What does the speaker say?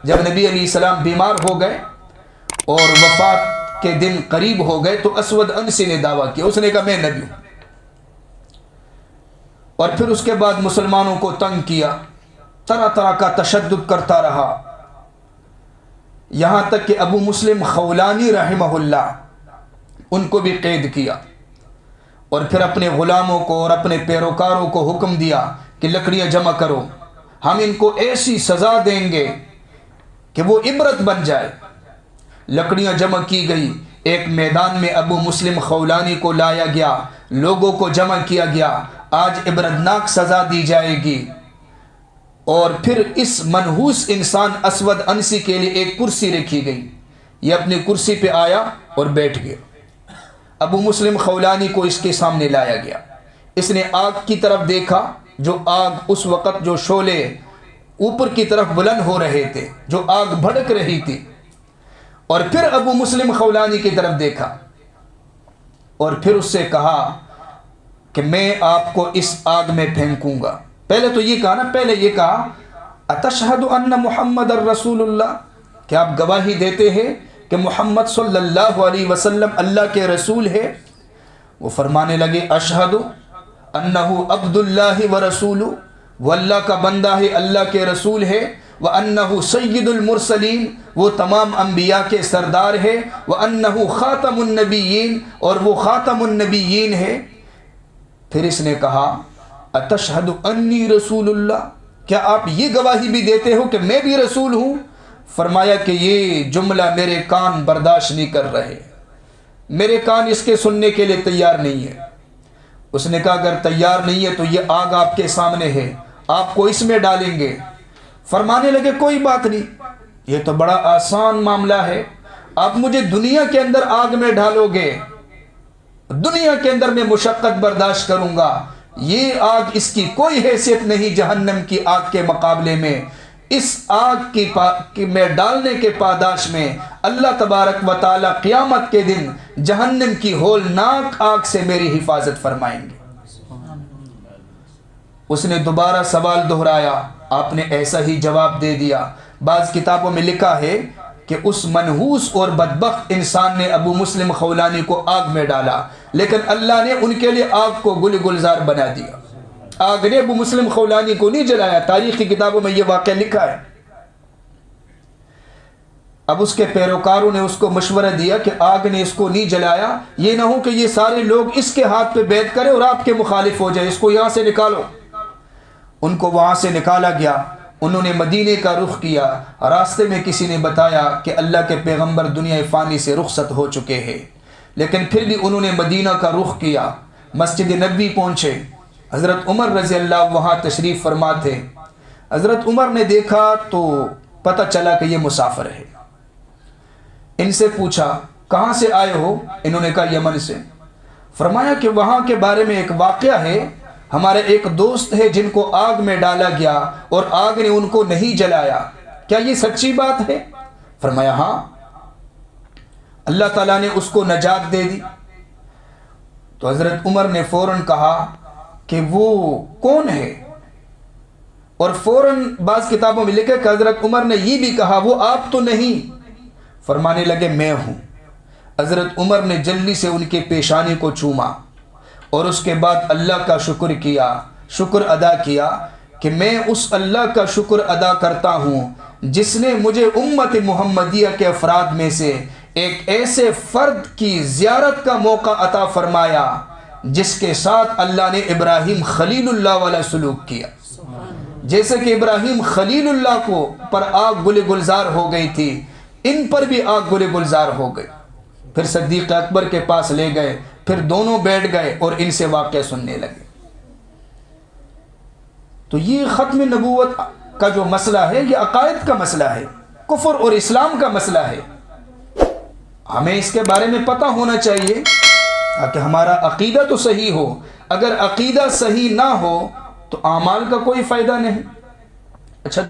جب نبی علیہ السلام بیمار ہو گئے اور وفات کے دن قریب ہو گئے تو اسود انسی نے دعویٰ کیا، اس نے کہا میں نبی ہوں، اور پھر اس کے بعد مسلمانوں کو تنگ کیا، طرح طرح کا تشدد کرتا رہا، یہاں تک کہ ابو مسلم خولانی رحمہ اللہ ان کو بھی قید کیا، اور پھر اپنے غلاموں کو اور اپنے پیروکاروں کو حکم دیا کہ لکڑیاں جمع کرو، ہم ان کو ایسی سزا دیں گے کہ وہ عبرت بن جائے۔ لکڑیاں جمع کی گئی، ایک میدان میں ابو مسلم خولانی کو لایا گیا، لوگوں کو جمع کیا گیا، آج عبرتناک سزا دی جائے گی۔ اور پھر اس منحوس انسان اسود انسی کے لیے ایک کرسی رکھی گئی، یہ اپنی کرسی پہ آیا اور بیٹھ گیا، ابو مسلم خولانی کو اس کے سامنے لایا گیا، اس نے آگ کی طرف دیکھا، جو آگ اس وقت جو شعلے اوپر کی طرف بلند ہو رہے تھے، جو آگ بھڑک رہی تھی، اور پھر ابو مسلم خولانی کی طرف دیکھا اور پھر اس سے کہا کہ میں آپ کو اس آگ میں پھینکوں گا۔ پہلے تو یہ کہا نا، پہلے یہ کہا اتشہد ان محمد الرسول اللہ، کہ آپ گواہی دیتے ہیں کہ محمد صلی اللہ علیہ وسلم اللہ کے رسول ہے؟ وہ فرمانے لگے اشہد انہ عبد اللہ ورسولہ، وہ اللہ کا بندہ ہے، اللہ کے رسول ہے، وَأَنَّهُ سَيِّدُ الْمُرْسَلِينَ، وہ تمام انبیاء کے سردار ہے، وَأَنَّهُ خَاتَمُ النَّبِيِّينَ، اور وہ خاتم النبیین ہے۔ پھر اس نے کہا اَتَشْهَدُ أَنِّي رَسُولُ اللَّهِ، کیا آپ یہ گواہی بھی دیتے ہو کہ میں بھی رسول ہوں؟ فرمایا کہ یہ جملہ میرے کان برداشت نہیں کر رہے، میرے کان اس کے سننے کے لیے تیار نہیں ہے۔ اس نے کہا اگر تیار نہیں ہے تو یہ آگ آپ کے سامنے ہے، آپ کو اس میں ڈالیں گے۔ فرمانے لگے کوئی بات نہیں، یہ تو بڑا آسان معاملہ ہے، آپ مجھے دنیا کے اندر آگ میں ڈالو گے، دنیا کے اندر میں مشقت برداشت کروں گا، یہ آگ اس کی کوئی حیثیت نہیں جہنم کی آگ کے مقابلے میں۔ اس آگ کی میں ڈالنے کے پاداش میں اللہ تبارک و تعالی قیامت کے دن جہنم کی ہولناک آگ سے میری حفاظت فرمائیں گے۔ اس نے دوبارہ سوال دہرایا، آپ نے ایسا ہی جواب دے دیا۔ بعض کتابوں میں لکھا ہے کہ اس منحوس اور بدبخت انسان نے ابو مسلم خولانی کو آگ میں ڈالا، لیکن اللہ نے ان کے لیے آگ کو گل گلزار بنا دیا۔ آگ نے ابو مسلم خولانی کو نہیں جلایا، تاریخی کتابوں میں یہ واقعہ لکھا ہے۔ اب اس کے پیروکاروں نے اس کو مشورہ دیا کہ آگ نے اس کو نہیں جلایا، یہ نہ ہو کہ یہ سارے لوگ اس کے ہاتھ پہ بیعت کریں اور آپ کے مخالف ہو جائے، اس کو یہاں سے نکالو۔ ان کو وہاں سے نکالا گیا، انہوں نے مدینے کا رخ کیا، راستے میں کسی نے بتایا کہ اللہ کے پیغمبر دنیا فانی سے رخصت ہو چکے ہیں، لیکن پھر بھی انہوں نے مدینہ کا رخ کیا، مسجد نبوی پہنچے، حضرت عمر رضی اللہ وہاں تشریف فرما تھے۔ حضرت عمر نے دیکھا تو پتہ چلا کہ یہ مسافر ہے، ان سے پوچھا کہاں سے آئے ہو؟ انہوں نے کہا یمن سے۔ فرمایا کہ وہاں کے بارے میں ایک واقعہ ہے، ہمارے ایک دوست ہے جن کو آگ میں ڈالا گیا اور آگ نے ان کو نہیں جلایا، کیا یہ سچی بات ہے؟ فرمایا ہاں، اللہ تعالیٰ نے اس کو نجات دے دی۔ تو حضرت عمر نے فوراً کہا کہ وہ کون ہے؟ اور فوراً بعض کتابوں میں لکھا کہ حضرت عمر نے یہ بھی کہا وہ آپ تو نہیں؟ فرمانے لگے میں ہوں۔ حضرت عمر نے جلدی سے ان کے پیشانی کو چوما اور اس کے بعد اللہ کا شکر کیا، شکر ادا کیا کہ میں اس اللہ کا شکر ادا کرتا ہوں جس نے مجھے امت محمدیہ کے افراد میں سے ایک ایسے فرد کی زیارت کا موقع عطا فرمایا جس کے ساتھ اللہ نے ابراہیم خلیل اللہ والا سلوک کیا۔ جیسے کہ ابراہیم خلیل اللہ کو پر آگ گل گلزار ہو گئی تھی، ان پر بھی آگ گل گلزار ہو گئی۔ پھر صدیق اکبر کے پاس لے گئے، پھر دونوں بیٹھ گئے اور ان سے واقعہ سننے لگے۔ تو یہ ختم نبوت کا جو مسئلہ ہے یہ عقائد کا مسئلہ ہے، کفر اور اسلام کا مسئلہ ہے، ہمیں اس کے بارے میں پتہ ہونا چاہیے تاکہ ہمارا عقیدہ تو صحیح ہو۔ اگر عقیدہ صحیح نہ ہو تو اعمال کا کوئی فائدہ نہیں۔ اچھا